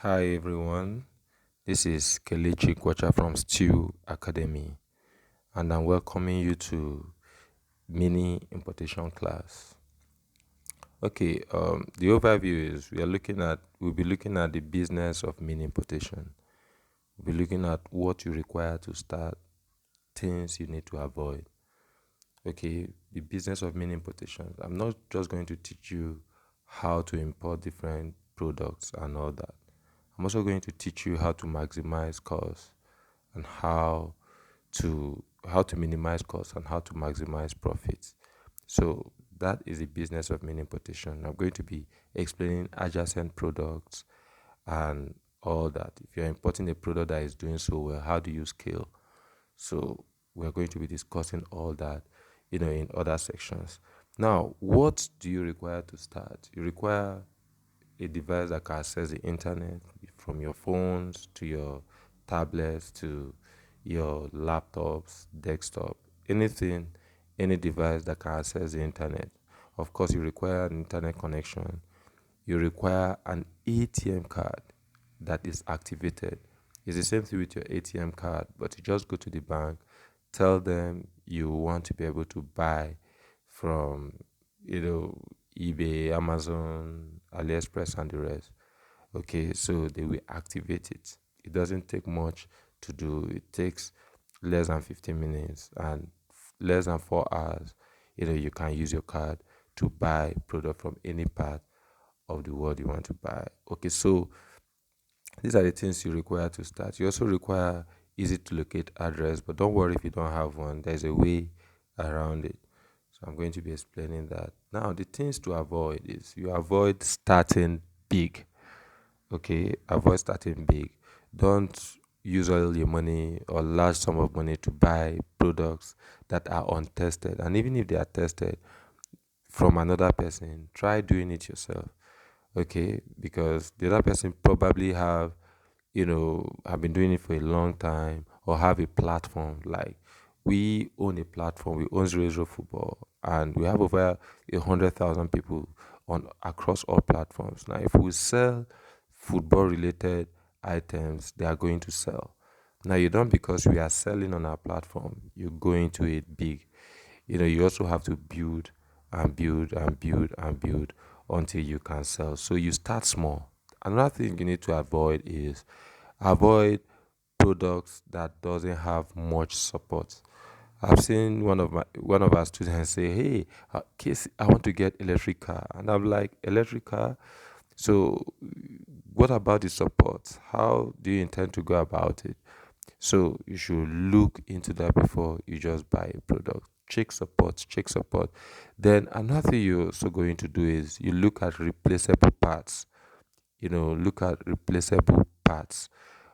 Hi everyone, this is Kelechi Kwacha from Stew Academy, and I'm welcoming you to mini importation class. Okay, the overview is we'll be looking at the business of mini importation. We'll be looking at what you require to start, things you need to avoid. Okay, the business of mini importation. I'm not just going to teach you how to import different products and all that. I'm also going to teach you how to maximize costs and how to minimize costs and how to maximize profits. So that is the business of mini importation. I'm going to be explaining adjacent products and all that. If you're importing a product that is doing so well, how do you scale? So we're going to be discussing all that, in other sections. Now, what do you require to start? You require a device that can access the internet from your phones to your tablets to your laptops, desktop, anything, any device that can access the internet. Of course, you require an internet connection. You require an ATM card that is activated. It's the same thing with your ATM card, but you just go to the bank, tell them you want to be able to buy from, you know, eBay, Amazon, AliExpress, and the rest. Okay, so they will activate it. It doesn't take much to do. It takes less than 15 minutes and less than 4 hours. You can use your card to buy product from any part of the world you want to buy. Okay, so these are the things you require to start. You also require easy to locate address, but don't worry if you don't have one. There's a way around it. So I'm going to be explaining that. Now, the things to avoid is you avoid starting big. Okay, avoid starting big. Don't use all your money or large sum of money to buy products that are untested. And even if they are tested from another person, try doing it yourself. Okay, because the other person probably have been doing it for a long time or have a platform. Like we own a platform, we own Zero Zero Football, and we have over 100,000 people on across all platforms. Now, if we sell football related items, they are going to sell. Now, you don't because we are selling on our platform, you go into it big. You also have to build and build and build and build until you can sell. So you start small. Another thing you need to avoid is avoid products that doesn't have much support. I've seen one of our students say, "Hey, Casey, I want to get electric car," and I'm like, "Electric car? So, what about the support? How do you intend to go about it?" So you should look into that before you just buy a product. Check support, check support. Then another thing you're also going to do is you look at replaceable parts. Look at replaceable parts.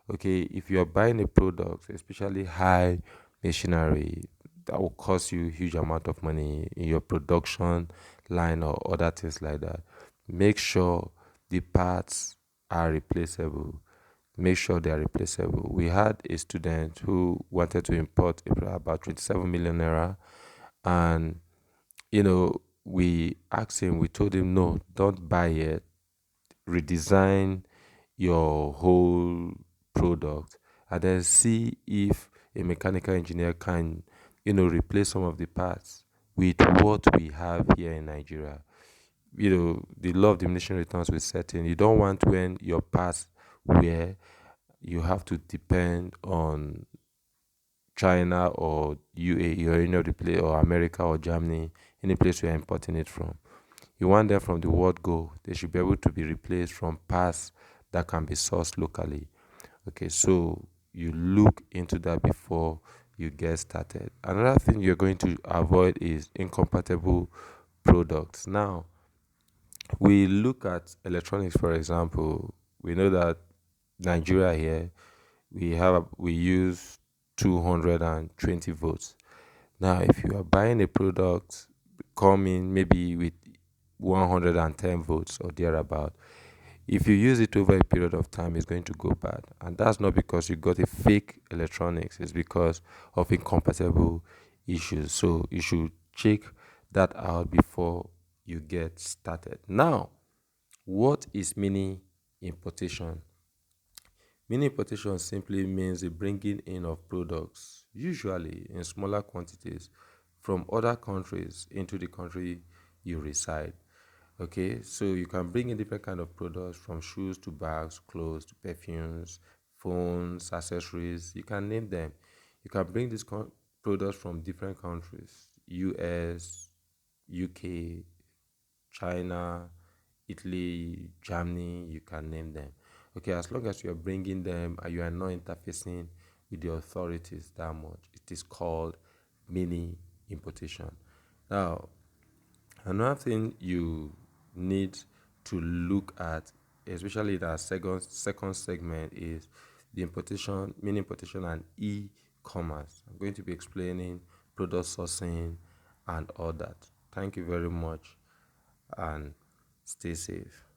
Okay, if you're buying a product, especially high machinery, that will cost you a huge amount of money in your production line or other things like that. Make sure the parts are replaceable. Make sure they are replaceable. We had a student who wanted to import about 27 million naira, and we asked him, we told him, no, don't buy it, redesign your whole product, and then see if a mechanical engineer can, replace some of the parts with what we have here in Nigeria. The law of diminishing returns will set in. You don't want when your parts wear, you have to depend on China or UAE or any of the place, or America or Germany, any place you're importing it from. You want them from the word go. They should be able to be replaced from parts that can be sourced locally. Okay, so you look into that before you get started. Another thing you're going to avoid is incompatible products. Now, we look at electronics, for example. We know that Nigeria here, we use 220 volts. Now, if you are buying a product coming maybe with 110 volts or thereabout, if you use it over a period of time, it's going to go bad. And that's not because you got a fake electronics, it's because of incompatible issues. So you should check that out before you get started. Now, what is mini importation? Mini importation simply means the bringing in of products, usually in smaller quantities, from other countries into the country you reside. Okay, so you can bring in different kind of products from shoes to bags, clothes to perfumes, phones, accessories. You can name them. You can bring these products from different countries: U.S., UK, China, Italy, Germany, you can name them. Okay, as long as you are bringing them and you are not interfacing with the authorities that much, it is called mini importation. Now, another thing you need to look at, especially in our second segment, is the importation, mini importation, and e-commerce. I'm going to be explaining product sourcing and all that. Thank you very much and stay safe.